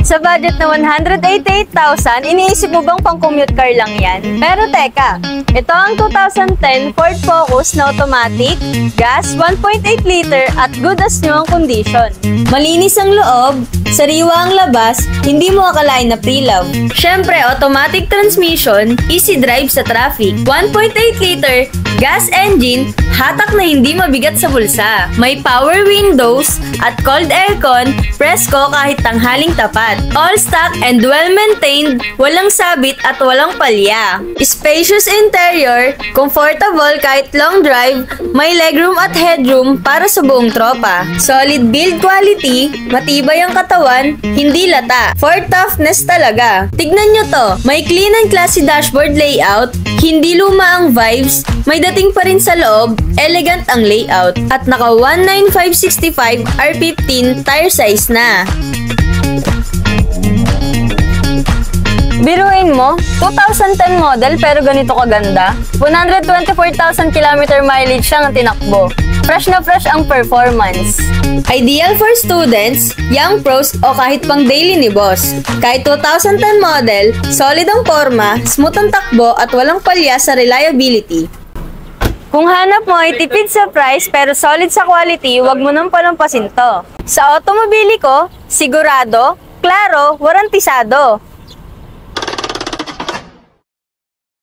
Sa budget na 188,000, iniisip mo bang pang-commute car lang yan? Pero teka, ito ang 2010 Ford Focus na automatic, gas, 1.8 liter at good as new ang condition. Malinis ang loob, sariwa ang labas, hindi mo akalain na pre-love. Syempre, automatic transmission, easy drive sa traffic, 1.8 liter, gas engine, hatak na hindi mabigat sa bulsa. May power windows at cold aircon, presko kahit tanghaling tapat. All stock and well-maintained, walang sabit at walang palya. Spacious interior, comfortable kahit long drive, may legroom at headroom para sa buong tropa. Solid build quality, matibay ang katawan, hindi lata. For toughness talaga. Tignan nyo to, may clean and classy dashboard layout, hindi luma ang vibes, may dating pa rin sa loob, elegant ang layout, at naka 19565 R15 tire size na. Biruin mo, 2010 model pero ganito kaganda. 124,000 km mileage siyang tinakbo. Fresh na fresh ang performance. Ideal for students, young pros o kahit pang daily ni boss. Kahit 2010 model, solid ang forma, smooth ang takbo at walang palya sa reliability. Kung hanap mo ay tipid sa price pero solid sa quality, huwag mo nang palampasin to. Sa automobili ko, sigurado, klaro, warantisado.